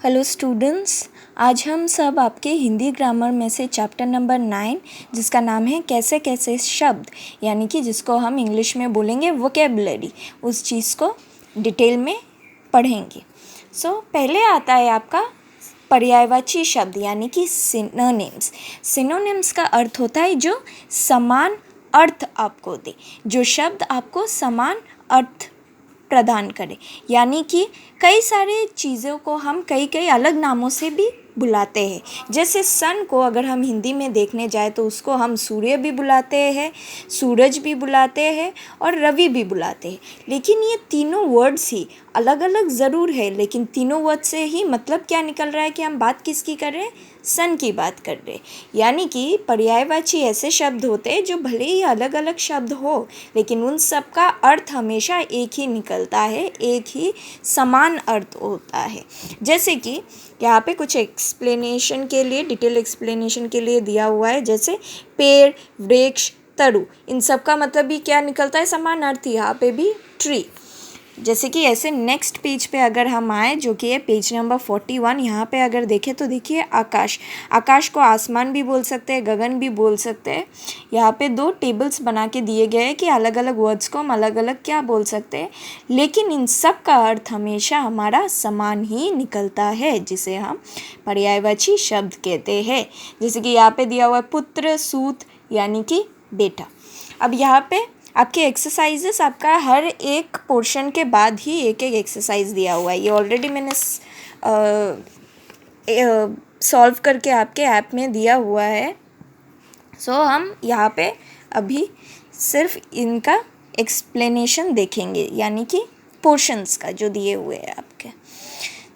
Hello students, आज हम सब आपके हिंदी ग्रामर में से चैप्टर नंबर 9 जिसका नाम है कैसे कैसे शब्द, यानी कि जिसको हम इंग्लिश में बोलेंगे वोकेबलरी, उस चीज़ को डिटेल में पढ़ेंगे। पहले आता है आपका पर्यायवाची शब्द यानी कि सिनोनिम्स। सिनोनिम्स का अर्थ होता है जो समान अर्थ आपको दे, जो शब्द आपको समान अर्थ प्रदान करे। यानी कि कई सारे चीज़ों को हम कई अलग नामों से भी बुलाते हैं। जैसे सन को अगर हम हिंदी में देखने जाए तो उसको हम सूर्य भी बुलाते हैं, सूरज भी बुलाते हैं और रवि भी बुलाते हैं। लेकिन ये तीनों वर्ड्स ही अलग अलग ज़रूर है, लेकिन तीनों वर्ड से ही मतलब क्या निकल रहा है कि हम बात किसकी कर रहे हैं, सन की बात कर रहे हैं। यानी कि पर्यायवाची ऐसे शब्द होते हैं जो भले ही अलग अलग शब्द हो, लेकिन उन सब का अर्थ हमेशा एक ही निकलता है, एक ही समान अर्थ होता है। जैसे कि यहाँ पे कुछ एक्सप्लेनेशन के लिए, डिटेल एक्सप्लेनेशन के लिए दिया हुआ है। जैसे पेड़, वृक्ष, तरु, इन सब का मतलब भी क्या निकलता है, समान अर्थ। यहाँ पे भी ट्री। जैसे कि ऐसे नेक्स्ट पेज पे अगर हम आए, जो कि है पेज नंबर 41, यहाँ पे अगर देखें तो देखिए आकाश। आकाश को आसमान भी बोल सकते हैं, गगन भी बोल सकते हैं। यहाँ पे दो टेबल्स बना के दिए गए हैं कि अलग अलग वर्ड्स को हम अलग अलग क्या बोल सकते हैं, लेकिन इन सब का अर्थ हमेशा हमारा समान ही निकलता है, जिसे हम पर्यायवाची शब्द कहते हैं। जैसे कि यहाँ पे दिया हुआ है पुत्र, सूत, यानी कि बेटा। अब यहाँ पे आपके एक्सरसाइजेस, आपका हर एक पोर्शन के बाद ही एक एक एक्सरसाइज दिया हुआ है। ये ऑलरेडी मैंने सॉल्व करके आपके ऐप में दिया हुआ है। हम यहाँ पे अभी सिर्फ इनका एक्सप्लेनेशन देखेंगे, यानी कि पोर्शंस का जो दिए हुए हैं आपके।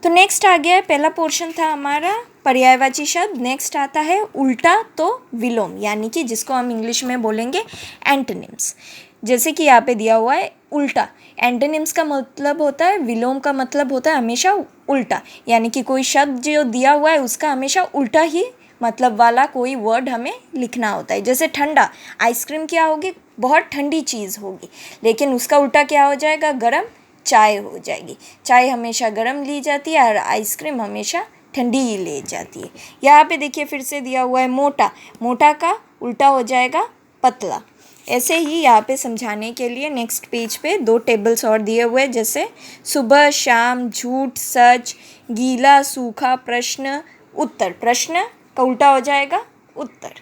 तो नेक्स्ट आ गया है, पहला पोर्शन था हमारा पर्यायवाची शब्द। नेक्स्ट आता है उल्टा तो विलोम, यानी कि जिसको हम इंग्लिश में बोलेंगे एंटोनिम्स। जैसे कि यहाँ पे दिया हुआ है उल्टा। एंटोनिम्स का मतलब होता है, विलोम का मतलब होता है हमेशा उल्टा, यानी कि कोई शब्द जो दिया हुआ है उसका हमेशा उल्टा ही मतलब वाला कोई वर्ड हमें लिखना होता है। जैसे ठंडा, आइसक्रीम क्या होगी, बहुत ठंडी चीज़ होगी, लेकिन उसका उल्टा क्या हो जाएगा, गर्म चाय हो जाएगी। चाय हमेशा गर्म ली जाती है और आइसक्रीम हमेशा ठंडी ही ले जाती है। यहाँ पे देखिए फिर से दिया हुआ है मोटा। मोटा का उल्टा हो जाएगा पतला। ऐसे ही यहाँ पे समझाने के लिए नेक्स्ट पेज पे दो टेबल्स और दिए हुए हैं। जैसे सुबह, शाम, झूठ, सच, गीला, सूखा, प्रश्न, उत्तर। प्रश्न का उल्टा हो जाएगा उत्तर।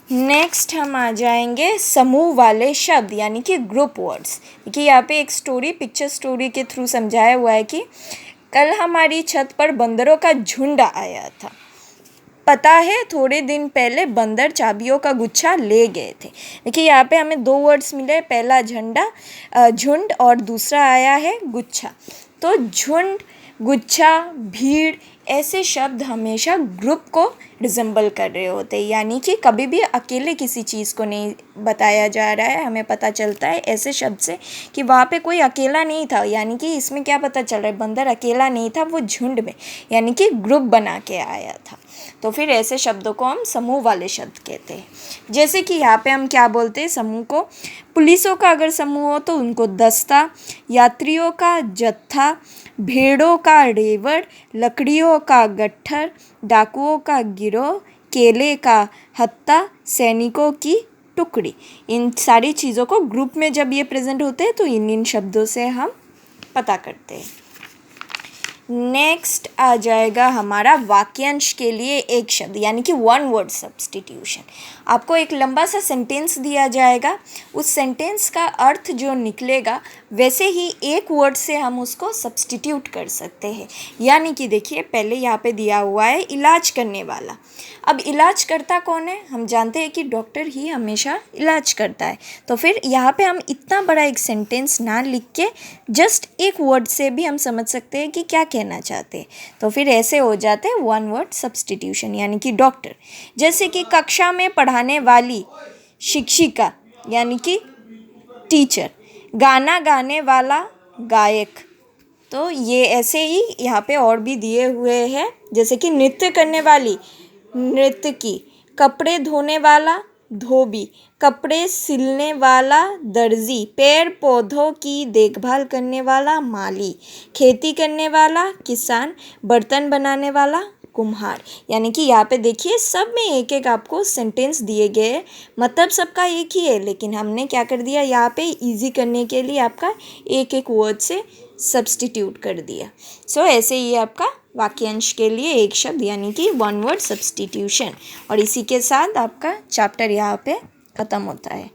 नेक्स्ट हम आ जाएंगे समूह वाले शब्द, यानी कि ग्रुप वर्ड्स। देखिए यहाँ पे एक स्टोरी, पिक्चर स्टोरी के थ्रू समझाया हुआ है कि कल हमारी छत पर बंदरों का झुंड आया था। पता है थोड़े दिन पहले बंदर चाबियों का गुच्छा ले गए थे। देखिए यहाँ पे हमें दो वर्ड्स मिले, पहला झुंड और दूसरा आया है गुच्छा। तो झुंड, गुच्छा, भीड़, ऐसे शब्द हमेशा ग्रुप को रिजेंबल कर रहे होते हैं, यानी कि कभी भी अकेले किसी चीज़ को नहीं बताया जा रहा है। हमें पता चलता है ऐसे शब्द से कि वहाँ पे कोई अकेला नहीं था, यानी कि इसमें क्या पता चल रहा है, बंदर अकेला नहीं था, वो झुंड में यानी कि ग्रुप बना के आया था। तो फिर ऐसे शब्दों को हम समूह वाले शब्द कहते हैं। जैसे कि यहाँ पे हम क्या बोलते हैं समूह को, पुलिसों का अगर समूह हो तो उनको दस्ता, यात्रियों का जत्था, भेड़ों का रेवड़, लकड़ियों का गट्ठर, डाकुओं का गिरोह, केले का हत्ता, सैनिकों की टुकड़ी। इन सारी चीज़ों को ग्रुप में जब ये प्रेजेंट होते हैं तो इन शब्दों से हम पता करते हैं। नेक्स्ट आ जाएगा हमारा वाक्यांश के लिए एक शब्द, यानी कि वन वर्ड सब्स्टिट्यूशन। आपको एक लंबा सा सेंटेंस दिया जाएगा, उस सेंटेंस का अर्थ जो निकलेगा वैसे ही एक वर्ड से हम उसको सब्स्टिट्यूट कर सकते हैं। यानी कि देखिए पहले यहाँ पे दिया हुआ है इलाज करने वाला। अब इलाज करता कौन है, हम जानते हैं कि डॉक्टर ही हमेशा इलाज करता है। तो फिर यहाँ पे हम इतना बड़ा एक सेंटेंस ना लिख के जस्ट एक वर्ड से भी हम समझ सकते हैं कि क्या कहना चाहते हैं। तो फिर ऐसे हो जाते हैं वन वर्ड सब्स्टिट्यूशन, यानी कि डॉक्टर। जैसे कि कक्षा में पढ़ाने वाली, शिक्षिका यानी कि टीचर, गाना गाने वाला, गायक। तो ये ऐसे ही यहाँ पे और भी दिए हुए हैं। जैसे कि नृत्य करने वाली, नृत्यकी, कपड़े धोने वाला, धोबी, कपड़े सिलने वाला दर्जी, पेड़ पौधों की देखभाल करने वाला माली, खेती करने वाला किसान, बर्तन बनाने वाला कुम्हार। यानी कि यहाँ पे देखिए सब में एक एक आपको सेंटेंस दिए गए हैं, मतलब सबका एक ही है, लेकिन हमने क्या कर दिया यहाँ पे इजी करने के लिए आपका एक एक वर्ड से सब्स्टिट्यूट कर दिया। सो ऐसे ही आपका वाक्यांश के लिए एक शब्द यानी कि वन वर्ड सब्स्टिट्यूशन। और इसी के साथ आपका चैप्टर यहाँ पे ख़त्म होता है।